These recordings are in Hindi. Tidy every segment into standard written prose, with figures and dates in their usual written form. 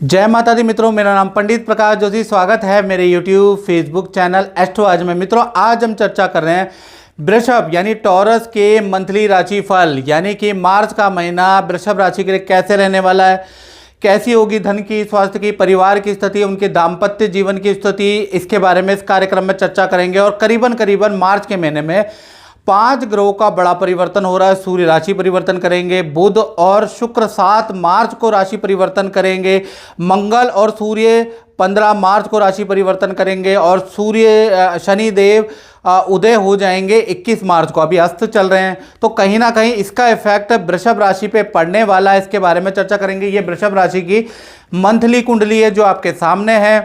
जय माता दी मित्रों, मेरा नाम पंडित प्रकाश जोशी। स्वागत है मेरे YouTube फेसबुक चैनल एस्ट्रो आज में। मित्रों, आज हम चर्चा कर रहे हैं वृषभ यानी टॉरस के मंथली राशिफल, यानी कि मार्च का महीना वृषभ राशि के लिए कैसे रहने वाला है, कैसी होगी धन की, स्वास्थ्य की, परिवार की स्थिति, उनके दाम्पत्य जीवन की स्थिति, इसके बारे में इस कार्यक्रम में चर्चा करेंगे। और करीबन मार्च के महीने में 5 ग्रहों का बड़ा परिवर्तन हो रहा है। सूर्य राशि परिवर्तन करेंगे, बुध और शुक्र 7 मार्च को राशि परिवर्तन करेंगे, मंगल और सूर्य 15 मार्च को राशि परिवर्तन करेंगे और सूर्य शनि देव उदय हो जाएंगे 21 मार्च को। अभी अस्त चल रहे हैं, तो कहीं ना कहीं इसका इफेक्ट वृषभ राशि पे पड़ने वाला है। इसके बारे में चर्चा करेंगे। ये वृषभ राशि की मंथली कुंडली है जो आपके सामने है।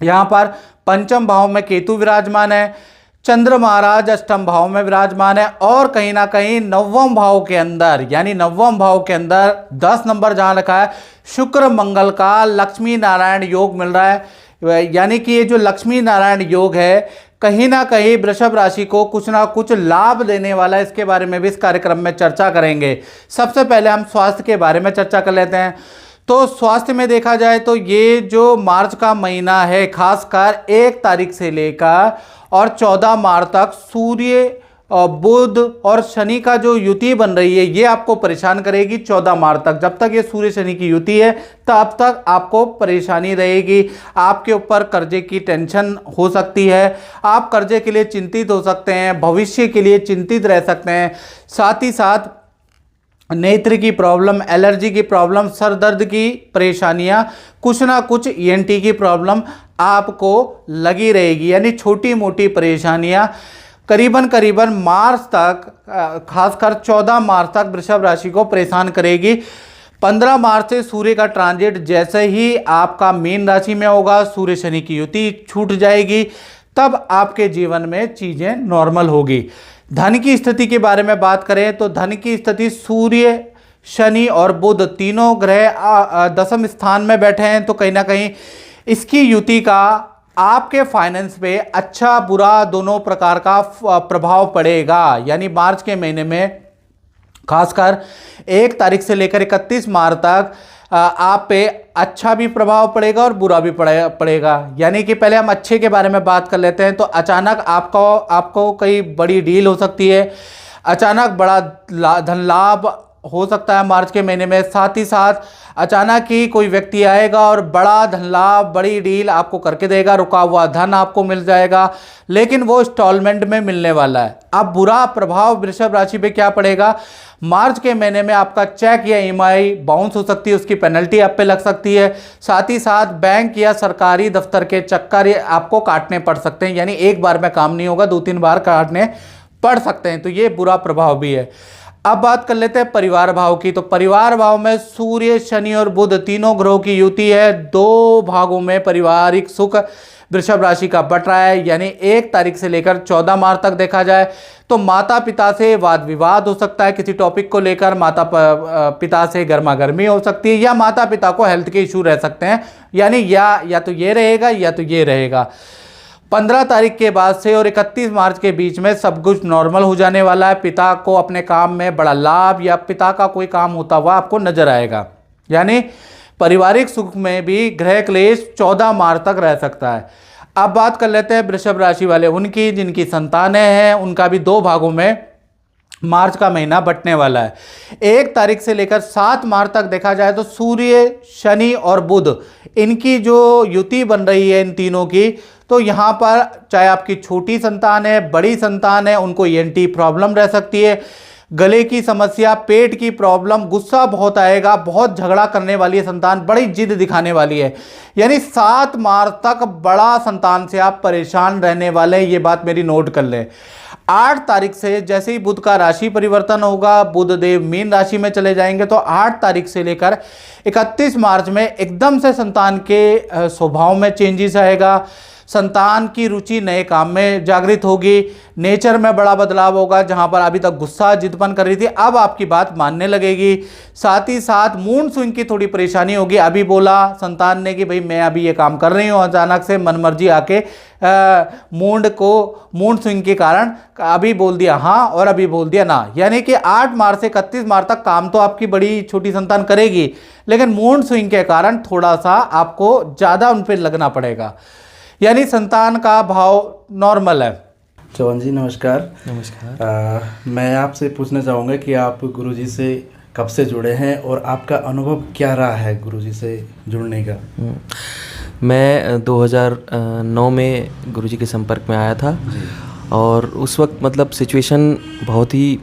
यहाँ पर पंचम भाव में केतु विराजमान है, चंद्र महाराज अष्टम भाव में विराजमान है और कहीं ना कहीं नवम भाव के अंदर, यानी नवम भाव के अंदर 10 नंबर जहां लिखा है, शुक्र मंगल का लक्ष्मी नारायण योग मिल रहा है। यानी कि ये जो लक्ष्मी नारायण योग है कहीं ना कहीं वृषभ राशि को कुछ ना कुछ लाभ देने वाला है। इसके बारे में भी इस कार्यक्रम में चर्चा करेंगे। सबसे पहले हम स्वास्थ्य के बारे में चर्चा कर लेते हैं। तो स्वास्थ्य में देखा जाए तो ये जो मार्च का महीना है, खासकर 1 तारीख से लेकर और 14 मार्च तक सूर्य बुध और शनि का जो युति बन रही है ये आपको परेशान करेगी। 14 मार्च तक, जब तक ये सूर्य शनि की युति है तब तक आपको परेशानी रहेगी। आपके ऊपर कर्जे की टेंशन हो सकती है, आप कर्जे के लिए चिंतित हो सकते हैं, भविष्य के लिए चिंतित रह सकते हैं। साथ ही साथ नेत्र की प्रॉब्लम, एलर्जी की प्रॉब्लम, सर दर्द की परेशानियां, कुछ ना कुछ ईएनटी की प्रॉब्लम आपको लगी रहेगी। यानी छोटी मोटी परेशानियां करीबन मार्च तक, खासकर 14 मार्च तक वृषभ राशि को परेशान करेगी। 15 मार्च से सूर्य का ट्रांजिट जैसे ही आपका मीन राशि में होगा, सूर्य शनि की युति छूट जाएगी, तब आपके जीवन में चीजें नॉर्मल होगी। धन की स्थिति के बारे में बात करें तो धन की स्थिति, सूर्य शनि और बुध तीनों ग्रह 10वें स्थान में बैठे हैं, तो कहीं ना कहीं इसकी युति का आपके फाइनेंस पे अच्छा बुरा दोनों प्रकार का प्रभाव पड़ेगा। यानी मार्च के महीने में खासकर 1 तारीख से लेकर 31 मार्च तक आप पे अच्छा भी प्रभाव पड़ेगा और बुरा भी पड़ेगा। यानी कि पहले हम अच्छे के बारे में बात कर लेते हैं। तो अचानक आपको कई बड़ी डील हो सकती है, अचानक बड़ा धन लाभ हो सकता है मार्च के महीने में। साथ ही साथ अचानक ही कोई व्यक्ति आएगा और बड़ा धन लाभ, बड़ी डील आपको करके देगा, रुका हुआ धन आपको मिल जाएगा, लेकिन वो इंस्टॉलमेंट में मिलने वाला है। अब बुरा प्रभाव वृषभ राशि पे क्या पड़ेगा, मार्च के महीने में आपका चेक या ईएमआई बाउंस हो सकती है, उसकी पेनल्टी आप पे लग सकती है। साथ ही साथ बैंक या सरकारी दफ्तर के चक्कर आपको काटने पड़ सकते हैं। यानी एक बार में काम नहीं होगा, 2-3 बार काटने पड़ सकते हैं, तो ये बुरा प्रभाव भी है। अब बात कर लेते हैं परिवार भाव की। तो परिवार भाव में सूर्य शनि और बुध तीनों ग्रहों की युति है। 2 भागों में पारिवारिक सुख वृषभ राशि का बट रहा है। यानी 1 तारीख से लेकर 14 मार्च तक देखा जाए तो माता पिता से वाद विवाद हो सकता है, किसी टॉपिक को लेकर माता पिता से गर्मा गर्मी हो सकती है, या माता पिता को हेल्थ के इशू रह सकते हैं। यानी या तो ये रहेगा या तो ये रहेगा। 15 तारीख के बाद से और 31 मार्च के बीच में सब कुछ नॉर्मल हो जाने वाला है। पिता को अपने काम में बड़ा लाभ या पिता का कोई काम होता हुआ आपको नजर आएगा। यानी पारिवारिक सुख में भी ग्रह क्लेश 14 मार्च तक रह सकता है। अब बात कर लेते हैं वृषभ राशि वाले उनकी, जिनकी संतानें हैं, उनका भी 2 भागों में मार्च का महीना बंटने वाला है। 1 तारीख से लेकर 7 मार्च तक देखा जाए तो सूर्य शनि और बुध इनकी जो युति बन रही है इन तीनों की, तो यहाँ पर चाहे आपकी छोटी संतान है, बड़ी संतान है, उनको ईएनटी प्रॉब्लम रह सकती है, गले की समस्या, पेट की प्रॉब्लम, गुस्सा बहुत आएगा, बहुत झगड़ा करने वाली है संतान, बड़ी जिद दिखाने वाली है। यानी 7 मार्च तक बड़ा संतान से आप परेशान रहने वाले हैं, ये बात मेरी नोट कर लें। 8 तारीख से जैसे ही बुध का राशि परिवर्तन होगा, बुध देव मीन राशि में चले जाएंगे, तो 8 तारीख से लेकर 31 मार्च में एकदम से संतान के स्वभाव में चेंजेस आएगा। संतान की रुचि नए काम में जागृत होगी, नेचर में बड़ा बदलाव होगा। जहां पर अभी तक गुस्सा जिदपन कर रही थी, अब आपकी बात मानने लगेगी। साथ ही साथ मूड स्विंग की थोड़ी परेशानी होगी। अभी बोला संतान ने कि भाई मैं अभी ये काम कर रही हूँ, अचानक से मनमर्जी आके मूड स्विंग के कारण अभी बोल दिया हाँ और अभी बोल दिया ना। यानी कि 8 मार्च से 31 मार्च तक काम तो आपकी बड़ी छोटी संतान करेगी, लेकिन मूड स्विंग के कारण थोड़ा सा आपको ज़्यादा उन पर लगना पड़ेगा। यानी संतान का भाव नॉर्मल है। चौहान जी नमस्कार। नमस्कार। मैं आपसे पूछना चाहूँगा कि आप गुरुजी से कब से जुड़े हैं और आपका अनुभव क्या रहा है गुरुजी से जुड़ने का? मैं 2009 में गुरुजी के संपर्क में आया था और उस वक्त मतलब सिचुएशन बहुत ही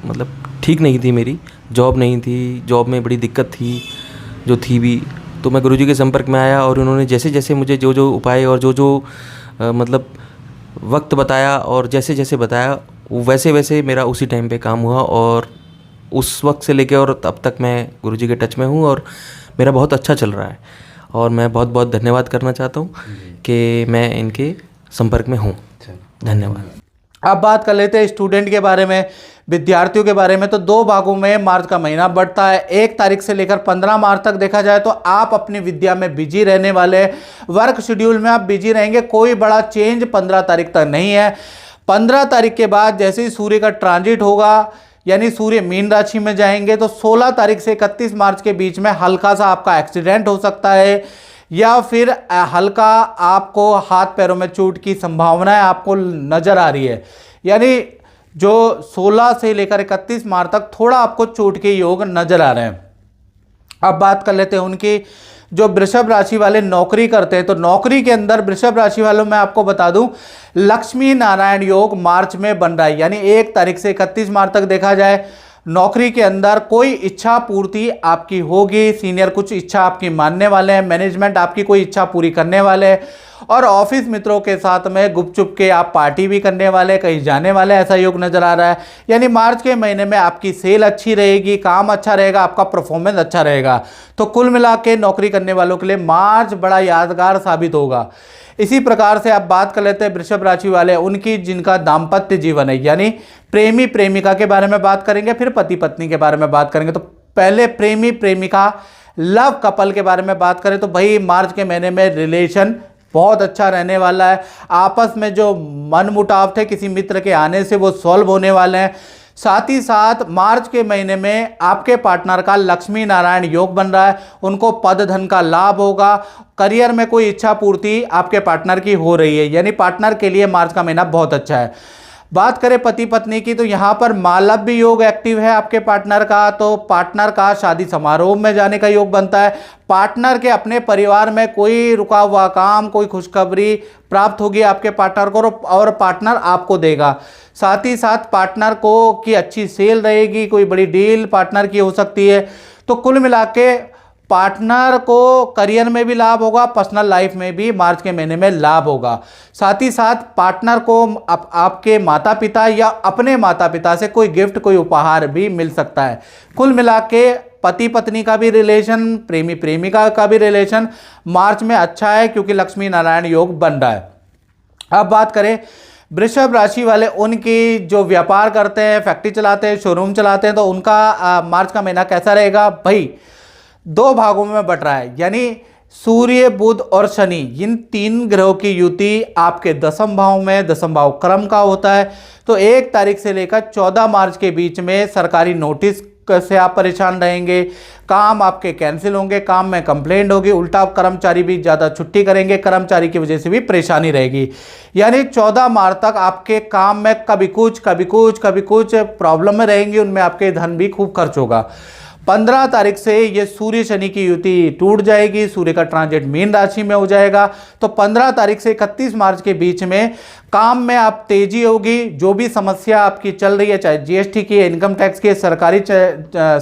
मतलब ठीक नहीं थी मेरी। जॉब नहीं थी, जॉब में बड़ी दिक्कत थी जो थी भी। तो मैं गुरुजी के संपर्क में आया और उन्होंने जैसे जैसे मुझे जो जो उपाय और जो जो मतलब वक्त बताया और जैसे जैसे बताया वैसे वैसे मेरा उसी टाइम पे काम हुआ और उस वक्त से लेके और अब तक मैं गुरुजी के टच में हूँ और मेरा बहुत अच्छा चल रहा है। और मैं बहुत बहुत धन्यवाद करना चाहता हूँ कि मैं इनके संपर्क में हूँ। धन्यवाद। अब बात कर लेते हैं स्टूडेंट के बारे में, विद्यार्थियों के बारे में। तो 2 भागों में मार्च का महीना बढ़ता है। 1 तारीख से लेकर 15 मार्च तक देखा जाए तो आप अपनी विद्या में बिजी रहने वाले, वर्क शेड्यूल में आप बिजी रहेंगे। कोई बड़ा चेंज 15 तारीख तक नहीं है। 15 तारीख के बाद जैसे ही सूर्य का ट्रांजिट होगा, यानी सूर्य मीन राशि में जाएंगे, तो 16 तारीख से 31 मार्च के बीच में हल्का सा आपका एक्सीडेंट हो सकता है या फिर हल्का आपको हाथ पैरों में चोट की संभावनाएं आपको नजर आ रही है। यानी जो 16 से लेकर 31 मार्च तक थोड़ा आपको चोट के योग नजर आ रहे हैं। अब बात कर लेते हैं उनकी जो वृषभ राशि वाले नौकरी करते हैं। तो नौकरी के अंदर वृषभ राशि वालों में आपको बता दूं, लक्ष्मी नारायण योग मार्च में बन रहा है। यानी 1 तारीख से 31 मार्च तक देखा जाए नौकरी के अंदर कोई इच्छा पूर्ति आपकी होगी। सीनियर कुछ इच्छा आपकी मानने वाले हैं, मैनेजमेंट आपकी कोई इच्छा पूरी करने वाले हैं और ऑफिस मित्रों के साथ में गुपचुप के आप पार्टी भी करने वाले, कहीं जाने वाले, ऐसा योग नजर आ रहा है। यानी मार्च के महीने में आपकी सेल अच्छी रहेगी, काम अच्छा रहेगा, आपका परफॉर्मेंस अच्छा रहेगा। तो कुल मिला के नौकरी करने वालों के लिए मार्च बड़ा यादगार साबित होगा। इसी प्रकार से आप बात कर लेते हैं वृषभ राशि वाले उनकी जिनका दाम्पत्य जीवन है, यानी प्रेमी प्रेमिका के बारे में बात करेंगे, फिर पति पत्नी के बारे में बात करेंगे। तो पहले प्रेमी प्रेमिका लव कपल के बारे में बात करें तो भाई मार्च के महीने में रिलेशन बहुत अच्छा रहने वाला है। आपस में जो मनमुटाव थे किसी मित्र के आने से वो सॉल्व होने वाले हैं। साथ ही साथ मार्च के महीने में आपके पार्टनर का लक्ष्मी नारायण योग बन रहा है, उनको पद धन का लाभ होगा। करियर में कोई इच्छा पूर्ति आपके पार्टनर की हो रही है, यानी पार्टनर के लिए मार्च का महीना बहुत अच्छा है। बात करें पति पत्नी की तो यहाँ पर मालव्य योग एक्टिव है आपके पार्टनर का। तो पार्टनर का शादी समारोह में जाने का योग बनता है। पार्टनर के अपने परिवार में कोई रुका हुआ काम, कोई खुशखबरी प्राप्त होगी आपके पार्टनर को और पार्टनर आपको देगा। साथ ही साथ पार्टनर को की अच्छी सेल रहेगी, कोई बड़ी डील पार्टनर की हो सकती है। तो कुल मिला के पार्टनर को करियर में भी लाभ होगा, पर्सनल लाइफ में भी मार्च के महीने में लाभ होगा। साथ ही साथ पार्टनर को आपके माता पिता या अपने माता पिता से कोई गिफ्ट, कोई उपहार भी मिल सकता है। कुल मिला के पति पत्नी का भी रिलेशन, प्रेमी प्रेमिका का भी रिलेशन मार्च में अच्छा है क्योंकि लक्ष्मी नारायण योग बन रहा है। अब बात करें वृषभ राशि वाले उनकी जो व्यापार करते हैं, फैक्ट्री चलाते हैं, शोरूम चलाते हैं, तो उनका मार्च का महीना कैसा रहेगा भाई? 2 भागों में बट रहा है, यानी सूर्य बुध और शनि इन 3 ग्रहों की युति आपके 10वें भाव में, 10वां भाव कर्म का होता है। तो 1 तारीख से लेकर 14 मार्च के बीच में सरकारी नोटिस से आप परेशान रहेंगे, काम आपके कैंसिल होंगे, काम में कंप्लेंट होगी, उल्टा कर्मचारी भी ज़्यादा छुट्टी करेंगे, कर्मचारी की वजह से भी परेशानी रहेगी। यानी 14 मार्च तक आपके काम में कभी कुछ प्रॉब्लम में रहेंगी, उनमें आपके धन भी खूब खर्च होगा। 15 तारीख से ये सूर्य शनि की युति टूट जाएगी, सूर्य का ट्रांजिट मीन राशि में हो जाएगा। तो 15 तारीख से 31 मार्च के बीच में काम में आप तेजी होगी। जो भी समस्या आपकी चल रही है, चाहे जीएसटी की, इनकम टैक्स की, सरकारी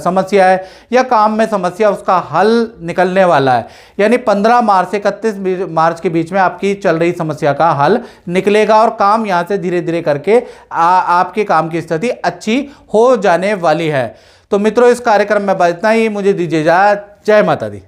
समस्या है या काम में समस्या, उसका हल निकलने वाला है। यानी 15 मार्च से 31 मार्च के बीच में आपकी चल रही समस्या का हल निकलेगा और काम यहाँ से धीरे धीरे करके आपके काम की स्थिति अच्छी हो जाने वाली है। तो मित्रों, इस कार्यक्रम में बस इतना ही। मुझे दीजिए इजाजत। जय माता दी।